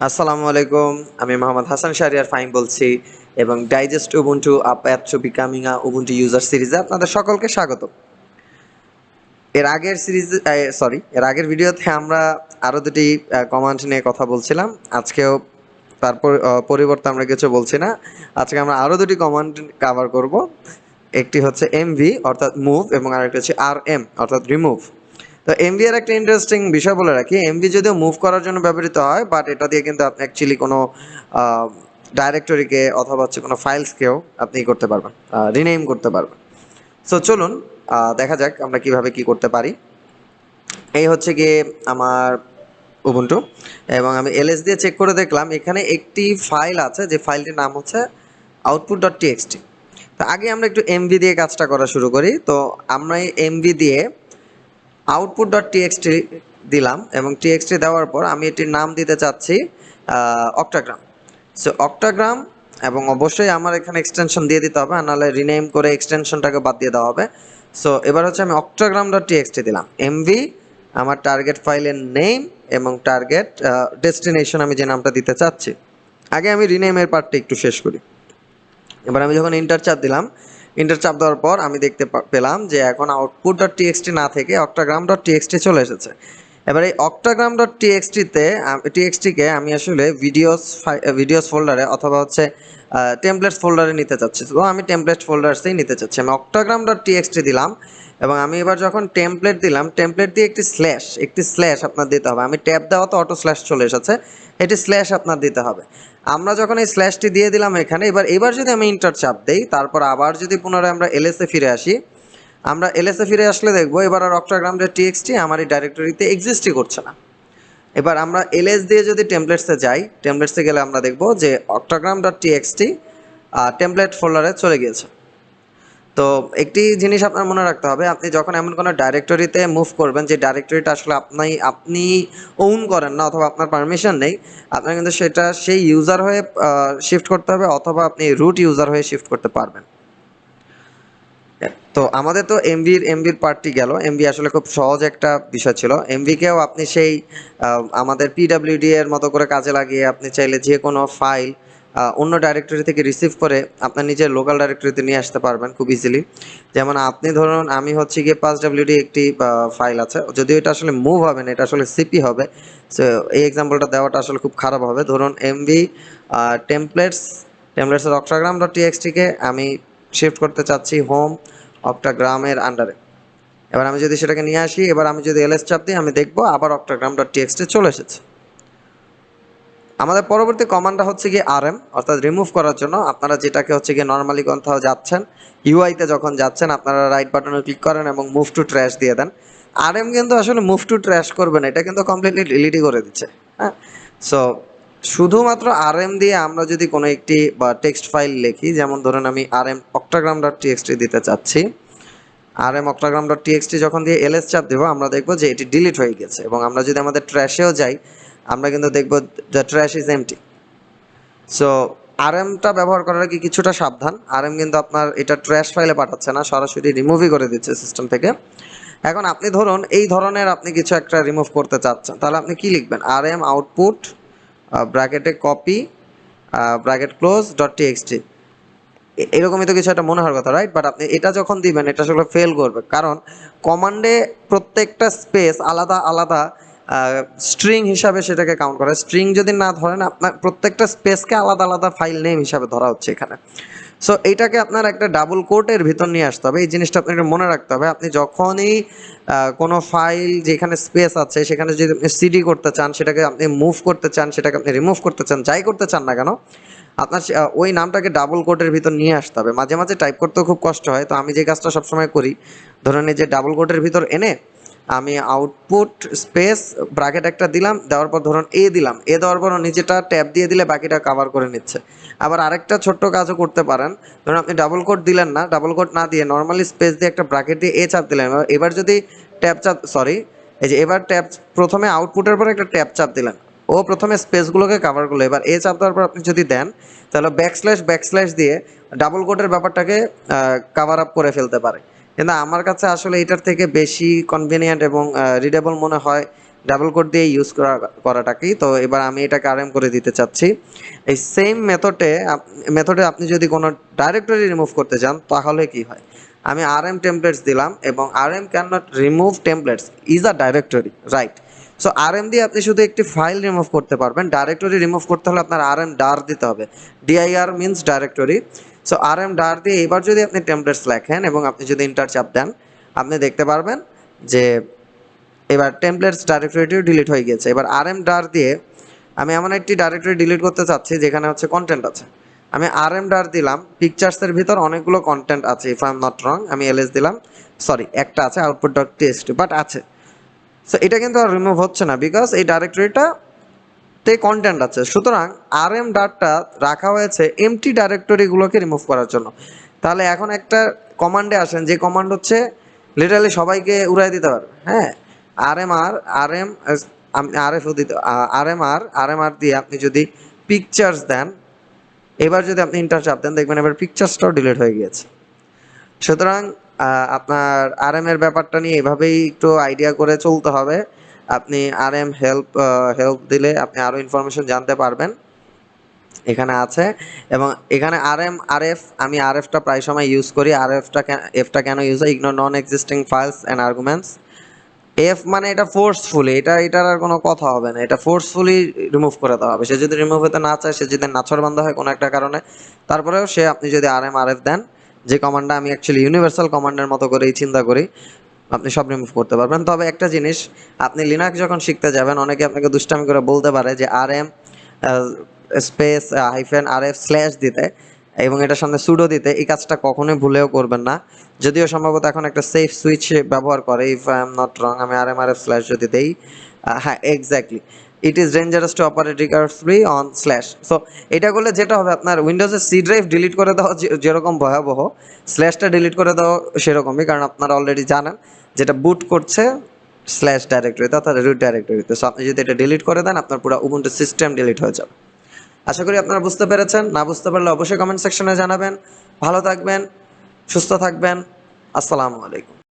আসসালামু আলাইকুম। আমি মোহাম্মদ হাসান শাহরিয়ার ফাহিম বলছি এবং digest Ubuntu a path to becoming a Ubuntu user সিরিজে আপনাদের সকলকে স্বাগত। এর আগের ভিডিওতে আমরা আরো দুটি কমান্ড নিয়ে কথা বলছিলাম। আজকেও তারপর পরিবর্তে আমরা কিছু বলছি না। আজকে আমরা আরো দুটি কমান্ড কভার করব। একটি হচ্ছে এমভি অর্থাৎ মুভ এবং আরেকটি হচ্ছে আরএম অর্থাৎ রিমুভ। তো এমভি এর একটা ইন্টারেস্টিং বিষয় বলে রাখি, এমভি যদিও মুভ করার জন্য ব্যবহৃত হয়, বাট এটা দিয়ে কিন্তু আপনি অ্যাকচুয়ালি কোনো ডাইরেক্টরিকে অথবা হচ্ছে কোনো ফাইলসকেও আপনি করতে পারবেন, রিনেম করতে পারবেন। সো চলুন দেখা যাক আমরা কিভাবে কি করতে পারি। এই হচ্ছে গিয়ে আমার উবুন্টু এবং আমি এলএস দিয়ে চেক করে দেখলাম এখানে একটি ফাইল আছে, যে ফাইলটির নাম হচ্ছে output.txt। তো আগে আমরা একটু এমভি দিয়ে কাজটা করা শুরু করি। তো আমরা এই এমভি দিয়ে output.txt দিলাম এবং টিএক্সটি দেওয়ার পর আমি এটির নাম দিতে চাচ্ছি অক্টাগ্রাম। সো অক্টাগ্রাম, এবং অবশ্যই আমার এখানে এক্সটেনশন দিয়ে দিতে হবে, নাহলে রিনেম করে এক্সটেনশনটাকে বাদ দিয়ে দেওয়া হবে। সো এবার হচ্ছে আমি octagram.txt দিলাম। এমভি আমার টার্গেট ফাইলের নেম এবং টার্গেট ডেস্টিনেশন আমি যে নামটা দিতে চাচ্ছি। আগে আমি রিনেমের পার্টটা একটু শেষ করি। এবার আমি যখন ইন্টার চাপ দিলাম, ইন্টার চাপ দেওয়ার পর আমি দেখতে পেলাম যে এখন output.txt না থেকে octagram.txt চলে এসেছে। এবার এই octagram.txt-কে আমি আসলে ভিডিওস ফোল্ডারে অথবা হচ্ছে টেমপ্লেটস ফোল্ডারে নিতে চাচ্ছি। তো আমি টেমপ্লেট ফোল্ডারসেই নিতে চাচ্ছি। আমি octagram.txt দিলাম এবং আমি এবার যখন টেমপ্লেট দিলাম, টেমপ্লেট দিয়ে একটি স্ল্যাশ আপনার দিতে হবে। আমি ট্যাব দেওয়া তো অটো স্ল্যাশ চলে এসেছে, এটি স্ল্যাশ আপনার দিতে হবে। আমরা যখন এই স্ল্যাশটি দিয়ে দিলাম এখানে, এবার যদি আমি ইন্টার চাপ দেই, তারপর আবার যদি পুনরায় আমরা এলএসএ ফিরে আসি, আমরা এলএসএ ফিরে আসলে দেখবো এবার আর octagram.txt আমার এই ডাইরেক্টরিতে এক্সিস্টই করছে না। এবার আমরা এলএস দিয়ে যদি টেমপ্লেটসে যাই, টেমপ্লেটসে গেলে আমরা দেখবো যে octagram.txt টেমপ্লেট ফোল্ডারে চলে গিয়েছে। তো একটি জিনিস আপনার মনে রাখতে হবে, আপনি যখন এমন কোনো ডাইরেক্টরিতে মুভ করবেন যে ডাইরেক্টরিটা আসলে আপনি ওন করেন না অথবা আপনার পারমিশন নেই, আপনার কিন্তু সেটা সেই ইউজার হয়ে শিফট করতে হবে অথবা আপনি রুট ইউজার হয়ে শিফট করতে পারবেন। তো আমাদের তো এমবির পার্টটি গেল। এমবি আসলে খুব সহজ একটা বিষয় ছিল। এমবিকেও আপনি সেই আমাদের পিডাব্লিউডি এর মতো করে কাজে লাগিয়ে আপনি চাইলে যে কোনো ফাইল অন্য ডাইরেক্টরি থেকে রিসিভ করে আপনার নিজের লোকাল ডাইরেক্টরিতে নিয়ে আসতে পারবেন খুব ইজিলি। যেমন আপনি ধরুন, আমি হচ্ছে গিয়ে 5wd একটি ফাইল আছে, যদিও এটা আসলে মুভ হবে না, এটা আসলে সিপি হবে। সো এই এক্সাম্পলটা দেওয়াটা আসলে খুব খারাপ হবে। ধরুন এমবি টেমপ্লেটসের octagram.txt-কে আমি শিফট করতে চাচ্ছি হোম octagram-এর আন্ডারে। এবার আমি যদি সেটাকে নিয়ে আসি, এবার আমি যদি এলএস চাপ দিই, আমি দেখবো আবার octagram.txt চলে এসেছে। আমাদের পরবর্তী কমান্ডটা হচ্ছে গিয়ে আরএম অর্থাৎ রিমুভ করার জন্য। আপনারা যেটাকে হচ্ছে গিয়ে নর্মালি কোথাও যাচ্ছেন, ইউআইতে যখন যাচ্ছেন, আপনারা রাইট বাটনে ক্লিক করেন এবং মুভ টু ট্র্যাশ দিয়ে দেন। আরএম কিন্তু আসলে মুভ টু ট্র্যাশ করবে না, এটা কিন্তু কমপ্লিটলি ডিলিটই করে দিচ্ছে। হ্যাঁ, সো শুধুমাত্র আরএম দিয়ে আমরা যদি কোনো একটি টেক্সট ফাইল লিখি, যেমন ধরুন আমি আরএম octagram.txt দিতে চাচ্ছি, আরএম octagram.txt যখন দিয়ে এলএস চাপ দেবো, আমরা দেখবো যে এটি ডিলিট হয়ে গেছে। এবং আমরা যদি আমাদের ট্র্যাশেও যাই, আমরা কিন্তু দেখবো the trash is empty. So আরএমটা ব্যবহার করার আগে কিছুটা সাবধান। আরএম কিন্তু আপনার এটা ট্র্যাশ ফাইলে পাঠাচ্ছে না, সরাসরি রিমুভই করে দিচ্ছে সিস্টেম থেকে। এখন আপনি ধরুন এই ধরনের আপনি কিছু একটা রিমুভ করতে চাচ্ছেন, তাহলে আপনি কি লিখবেন? আরএম আউটপুট ব্র্যাকেটে কপি ব্র্যাকেট ক্লোজ .txt। এরকমই তো কিছু একটা মনে হওয়ার কথা, রাইট? বাট আপনি এটা যখন দিবেন, এটা আসলে ফেল করবে, কারণ কমান্ডে প্রত্যেকটা স্পেস আলাদা আলাদা স্ট্রিং হিসাবে সেটাকে কাউন্ট করে। স্ট্রিং যদি না ধরেন, আপনার প্রত্যেকটা স্পেসকে আলাদা আলাদা ফাইল নেম হিসাবে ধরা হচ্ছে এখানে। সো এইটাকে আপনার একটা ডাবল কোটের ভিতর নিয়ে আসতে হবে। এই জিনিসটা আপনাকে মনে রাখতে হবে। আপনি যখনই কোনো ফাইল যেখানে স্পেস আছে সেখানে যদি আপনি সিডি করতে চান, সেটাকে আপনি মুভ করতে চান, সেটাকে আপনি রিমুভ করতে চান, যাই করতে চান না কেন, আপনার ওই নামটাকে ডাবল কোটের ভিতর নিয়ে আসতে হবে। মাঝে মাঝে টাইপ করতেও খুব কষ্ট হয়, তো আমি যে কাজটা সবসময় করি, ধরুন এই যে ডাবল কোটের ভিতর এনে আমি আউটপুট স্পেস ব্র্যাকেট একটা দিলাম, দেওয়ার পর ধরুন এ দিলাম, এ দেওয়ার পর নিজেটা ট্যাব দিয়ে দিলে বাকিটা কভার করে নিচ্ছে। আবার আরেকটা ছোট্ট কাজও করতে পারেন, ধরুন আপনি ডাবল কোট দিলেন না, ডাবল কোট না দিয়ে নর্মালি স্পেস দিয়ে একটা ব্র্যাকেট দিয়ে এ চাপ দিলেন। এবার যদি এই যে এবার ট্যাব, প্রথমে আউটপুটের পর একটা ট্যাব চাপ দিলেন, ও প্রথমে স্পেসগুলোকে কভার করলো। এবার এ চাপ দেওয়ার পর আপনি যদি দেন, তাহলে ব্যাকস্ল্যাশ দিয়ে ডাবল কোটের ব্যাপারটাকে কভার আপ করে ফেলতে পারে। কিন্তু আমার কাছে আসলে এটার থেকে বেশি কনভিনিয়েন্ট এবং রিডেবল মনে হয় ডাবল কোট দিয়ে ইউজ করাটাকেই। তো এবার আমি এটাকে আরএম করে দিতে চাচ্ছি। এই সেম মেথডে আপনি যদি কোনো ডাইরেক্টরি রিমুভ করতে চান তাহলে কি হয়, আমি আরএম টেমপ্লেটস দিলাম এবং RM can not remove templates is a directory, right? So RM দিয়ে আপনি শুধু একটি ফাইল রিমুভ করতে পারবেন, ডাইরেক্টরি রিমুভ করতে হলে আপনার আরএম ডার দিতে হবে। DIR means directory. So RM der দিয়ে এবার যদি আপনি টেমপ্লেটস লেখেন এবং আপনি যদি ইন্টার চাপ দেন, আপনি দেখতে পারবেন যে এবার টেমপ্লেটস ডাইরেক্টরিটিও ডিলিট হয়ে গিয়েছে। এবার আরএম ডার দিয়ে আমি এমন একটি ডাইরেক্টরি ডিলিট করতে চাচ্ছি যেখানে হচ্ছে কন্টেন্ট আছে। আমি আরএম ডার দিলাম, পিকচার্সের ভিতর অনেকগুলো কন্টেন্ট আছে, if I am not wrong. আমি এলএস দিলাম, সরি একটা আছে আউটপুট ডট টেক্সট, বাট আছে। সো এটা কিন্তু আর রিমুভ হচ্ছে না বিকজ এই ডাইরেক্টরিটা তে কন্টেন্ট আছে। সুতরাং আরএম ডাটটা রাখা হয়েছে এমটি ডাইরেক্টরিগুলোকে রিমুভ করার জন্য। তাহলে এখন একটা কমান্ডে আসেন, যে কমান্ড হচ্ছে লিটারালি সবাইকে উড়াই দিতে পারবে। হ্যাঁ, আরএম আরএফও দিতে, আরএমআর দিয়ে আপনি যদি পিকচার্স দেন, এবার যদি আপনি ইন্টার চাপ দেন দেখবেন এবার পিকচার্সটাও ডিলিট হয়ে গিয়েছে। সুতরাং আপনার আরএম এর ব্যাপারটা নিয়ে এভাবেই একটু আইডিয়া করে চলতে হবে। আপনি আরএম হেল্প দিলে আপনি আরও ইনফরমেশন জানতে পারবেন, এখানে আছে। এবং এখানে আরএফ, আমি আরএফটা প্রায় সময় ইউজ করি। এফটা কেন ইউজ হয়, ignore non existing files and arguments. F মানে এটা ফোর্সফুলি, এটার আর কোনো কথা হবে না, এটা ফোর্সফুলি রিমুভ করে দেওয়া হবে। সে যদি রিমুভ হতে না চায়, সে যদি নাছোড়বান্দা হয় কোনো একটা কারণে, তারপরেও আপনি যদি আরএফ দেন, যে কমান্ডটা আমি অ্যাকচুয়ালি ইউনিভার্সাল কমান্ডের মতো করেই চিন্তা করি, আপনি সব রিমুভ করতে পারবেন। তবে একটা জিনিস, আপনি লিনাক্স যখন শিখতে যাবেন, অনেকে আপনাকে দুষ্টামি করে বলতে পারে যে আরএম স্পেস -rf স্ল্যাশ দিতে এবং এটার সামনে সুডো দিতে। এই কাজটা কখনোই ভুলেও করবেন না, যদিও সম্ভবত এখন একটা সেফ সুইচ ব্যবহার করে, if I am not wrong. আমি rmrf স্ল্যাশ যদি দেই, হ্যাঁ exactly, it is dangerous two operate recursively on slash. So এটা করলে যেটা হবে, আপনার উইন্ডোজের সি ড্রাইভ ডিলিট করে দেওয়া যেরকম ভয়াবহ, স্ল্যাশটা ডিলিট করে দেওয়া সেরকমই, কারণ আপনারা অলরেডি জানেন যেটা বুট করছে স্ল্যাশ ডাইরেক্টরিতে, অর্থাৎ রুট ডাইরেক্টরিতে। সো আপনি যদি এটা ডিলিট করে দেন, আপনার পুরো উবুন্টু সিস্টেম ডিলিট হয়ে যাবে। আশা করি আপনারা বুঝতে পেরেছেন। না বুঝতে পারলে অবশ্যই কমেন্ট সেকশনে জানাবেন। ভালো থাকবেন, সুস্থ থাকবেন। আসসালামু আলাইকুম।